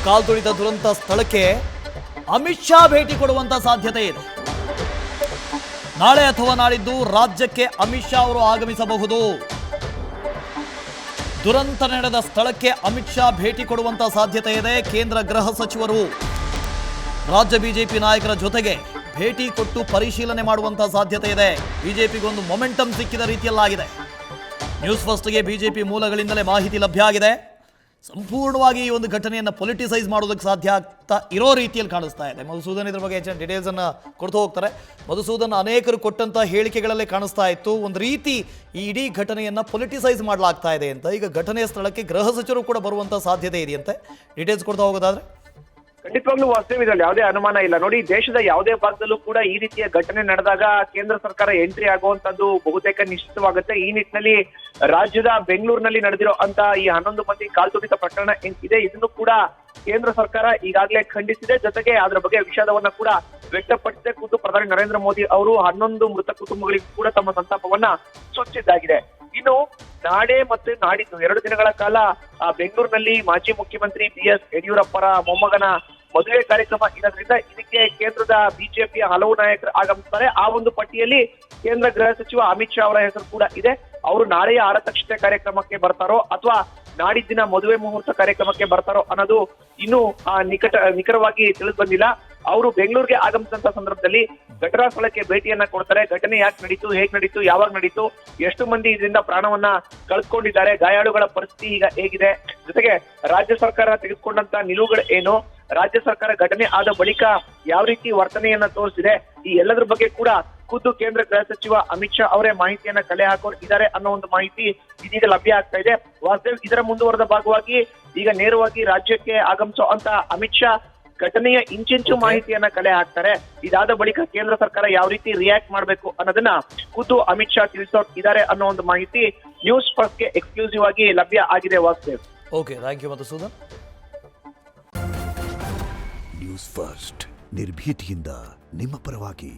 ಕಾಲ್ತುಳಿತ ದುರಂತ ಸ್ಥಳಕ್ಕೆ ಅಮಿತ್ ಶಾ ಭೇಟಿ ಕೊಡುವಂತ ಸಾಧ್ಯತೆ ಇದೆ. ನಾಳೆ ಅಥವಾ ನಾಡಿದ್ದು ರಾಜ್ಯಕ್ಕೆ ಅಮಿತ್ ಶಾ ಅವರು ಆಗಮಿಸಬಹುದು. ದುರಂತ ನಡೆದ ಸ್ಥಳಕ್ಕೆ ಅಮಿತ್ ಶಾ ಭೇಟಿ ಕೊಡುವಂತ ಸಾಧ್ಯತೆ ಇದೆ. ಕೇಂದ್ರ ಗೃಹ ಸಚಿವರು ರಾಜ್ಯ ಬಿಜೆಪಿ ನಾಯಕರ ಜೊತೆಗೆ ಭೇಟಿ ಕೊಟ್ಟು ಪರಿಶೀಲನೆ ಮಾಡುವಂತ ಸಾಧ್ಯತೆ ಇದೆ. ಬಿಜೆಪಿಗೊಂದು ಮೊಮೆಂಟಮ್ ಸಿಕ್ಕಿದ ರೀತಿಯಲ್ಲಾಗಿದೆ. ನ್ಯೂಸ್ ಫಸ್ಟ್ಗೆ ಬಿಜೆಪಿ ಮೂಲಗಳಿಂದಲೇ ಮಾಹಿತಿ ಲಭ್ಯ ಆಗಿದೆ. ಸಂಪೂರ್ಣವಾಗಿ ಈ ಒಂದು ಘಟನೆಯನ್ನು ಪೊಲಿಟಿಸೈಸ್ ಮಾಡೋದಕ್ಕೆ ಸಾಧ್ಯ ಆಗ್ತಾ ಇರೋ ರೀತಿಯಲ್ಲಿ ಕಾಣಿಸ್ತಾ ಇದೆ. ಮಧುಸೂದನ್ ಇದ್ರ ಬಗ್ಗೆ ಹೆಚ್ಚಿನ ಡೀಟೇಲ್ಸನ್ನು ಕೊಡ್ತಾ ಹೋಗ್ತಾರೆ. ಮಧುಸೂದನ್ ಅನೇಕರು ಕೊಟ್ಟಂಥ ಹೇಳಿಕೆಗಳಲ್ಲೇ ಕಾಣಿಸ್ತಾ ಇತ್ತು ಒಂದು ರೀತಿ ಈ ಇಡೀ ಘಟನೆಯನ್ನು ಪೊಲಿಟಿಸೈಸ್ ಮಾಡಲಾಗ್ತಾ ಇದೆ ಅಂತ. ಈಗ ಘಟನೆಯ ಸ್ಥಳಕ್ಕೆ ಗೃಹ ಸಚಿವರು ಕೂಡ ಬರುವಂಥ ಸಾಧ್ಯತೆ ಇದೆಯಂತೆ. ಡೀಟೇಲ್ಸ್ ಕೊಡ್ತಾ ಹೋಗೋದಾದ್ರೆ ಖಂಡಿತವಾಗ್ಲೂ ವಾಸ್ತವ ಇದರಲ್ಲಿ ಯಾವುದೇ ಅನುಮಾನ ಇಲ್ಲ. ನೋಡಿ, ದೇಶದ ಯಾವುದೇ ಭಾಗದಲ್ಲೂ ಕೂಡ ಈ ರೀತಿಯ ಘಟನೆ ನಡೆದಾಗ ಕೇಂದ್ರ ಸರ್ಕಾರ ಎಂಟ್ರಿ ಆಗುವಂತದ್ದು ಬಹುತೇಕ ನಿಶ್ಚಿತವಾಗುತ್ತೆ. ಈ ನಿಟ್ಟಿನಲ್ಲಿ ರಾಜ್ಯದ ಬೆಂಗಳೂರಿನಲ್ಲಿ ನಡೆದಿರೋ ಅಂತ ಈ 11 ಮಂದಿ ಕಾಲ್ತುಳಿತ ಪ್ರಕರಣ ಏನಿದೆ ಇದನ್ನು ಕೂಡ ಕೇಂದ್ರ ಸರ್ಕಾರ ಈಗಾಗಲೇ ಖಂಡಿಸಿದೆ. ಜೊತೆಗೆ ಅದರ ಬಗ್ಗೆ ವಿಷಾದವನ್ನ ಕೂಡ ವ್ಯಕ್ತಪಡಿಸಿದೆ. ಖುದ್ದು ಪ್ರಧಾನಿ ನರೇಂದ್ರ ಮೋದಿ ಅವರು 11 ಮೃತ ಕುಟುಂಬಗಳಿಗೂ ಕೂಡ ತಮ್ಮ ಸಂತಾಪವನ್ನ ಸೂಚಿಸಿದ್ದಾಗಿದೆ. ಇನ್ನು ನಾಳೆ ಮತ್ತು ನಾಡಿದ್ದು 2 ದಿನಗಳ ಕಾಲ ಬೆಂಗಳೂರಿನಲ್ಲಿ ಮಾಜಿ ಮುಖ್ಯಮಂತ್ರಿ BS ಯಡಿಯೂರಪ್ಪರ ಮೊಮ್ಮಗನ ಮದುವೆ ಕಾರ್ಯಕ್ರಮ ಇರೋದ್ರಿಂದ ಇದಕ್ಕೆ ಕೇಂದ್ರದ ಬಿಜೆಪಿಯ ಹಲವು ನಾಯಕರು ಆಗಮಿಸ್ತಾರೆ. ಆ ಒಂದು ಪಟ್ಟಿಯಲ್ಲಿ ಕೇಂದ್ರ ಗೃಹ ಸಚಿವ ಅಮಿತ್ ಶಾ ಅವರ ಹೆಸರು ಕೂಡ ಇದೆ. ಅವರು ನಾಳೆಯ ಆರತಕ್ಷತೆ ಕಾರ್ಯಕ್ರಮಕ್ಕೆ ಬರ್ತಾರೋ ಅಥವಾ ನಾಡಿದ್ದಿನ ಮದುವೆ ಮುಹೂರ್ತ ಕಾರ್ಯಕ್ರಮಕ್ಕೆ ಬರ್ತಾರೋ ಅನ್ನೋದು ಇನ್ನೂ ನಿಖರವಾಗಿ ತಿಳಿದು ಬಂದಿಲ್ಲ. ಅವರು ಬೆಂಗಳೂರಿಗೆ ಆಗಮಿಸಿದಂತ ಸಂದರ್ಭದಲ್ಲಿ ಘಟನಾ ಸ್ಥಳಕ್ಕೆ ಭೇಟಿಯನ್ನ ಕೊಡ್ತಾರೆ. ಘಟನೆ ಯಾಕೆ ನಡೀತು, ಹೇಗ್ ನಡೀತು, ಯಾವಾಗ ನಡೀತು, ಎಷ್ಟು ಮಂದಿ ಇದರಿಂದ ಪ್ರಾಣವನ್ನ ಕಳ್ಕೊಂಡಿದ್ದಾರೆ, ಗಾಯಾಳುಗಳ ಪರಿಸ್ಥಿತಿ ಈಗ ಹೇಗಿದೆ, ಜೊತೆಗೆ ರಾಜ್ಯ ಸರ್ಕಾರ ತೆಗೆದುಕೊಂಡಂತ ನಿಲುವುಗಳು ಏನು, ರಾಜ್ಯ ಸರ್ಕಾರ ಘಟನೆ ಆದ ಬಳಿಕ ಯಾವ ರೀತಿ ವರ್ತನೆಯನ್ನ ತೋರಿಸಿದೆ, ಈ ಎಲ್ಲದರ ಬಗ್ಗೆ ಕೂಡ ಖುದ್ದು ಕೇಂದ್ರ ಗೃಹ ಸಚಿವ ಅಮಿತ್ ಶಾ ಅವರೇ ಮಾಹಿತಿಯನ್ನ ಕಲೆ ಹಾಕಿದ್ದಾರೆ ಅನ್ನೋ ಒಂದು ಮಾಹಿತಿ ಇದೀಗ ಲಭ್ಯ ಆಗ್ತಾ ಇದೆ. ವಾಸ್ತವ ಇದರ ಮುಂದುವರೆದ ಭಾಗವಾಗಿ ಈಗ ನೇರವಾಗಿ ರಾಜ್ಯಕ್ಕೆ ಆಗಮಿಸೋ ಅಂತ ಅಮಿತ್ ಶಾ ಘಟನೆಯ ಇಂಚಿಂಚು ಮಾಹಿತಿಯನ್ನ ಕಲೆ ಹಾಕ್ತಾರೆ. ಇದಾದ ಬಳಿಕ ಕೇಂದ್ರ ಸರ್ಕಾರ ಯಾವ ರೀತಿ ರಿಯಾಕ್ಟ್ ಮಾಡಬೇಕು ಅನ್ನೋದನ್ನ ಖುದ್ದು ಅಮಿತ್ ಶಾ ತಿಳಿಸಿದ್ದಾರೆ ಅನ್ನೋ ಒಂದು ಮಾಹಿತಿ ನ್ಯೂಸ್ ಫಸ್ಟ್ಗೆ ಎಕ್ಸ್ಕ್ಲೂಸಿವ್ ಆಗಿ ಲಭ್ಯ ಆಗಿದೆ. ವಾಸ್ತವ okay, thank you Madhusudan. News first ನಿರ್ಭೀತಿಯಿಂದ ನಿಮ್ಮ ಪರವಾಗಿ.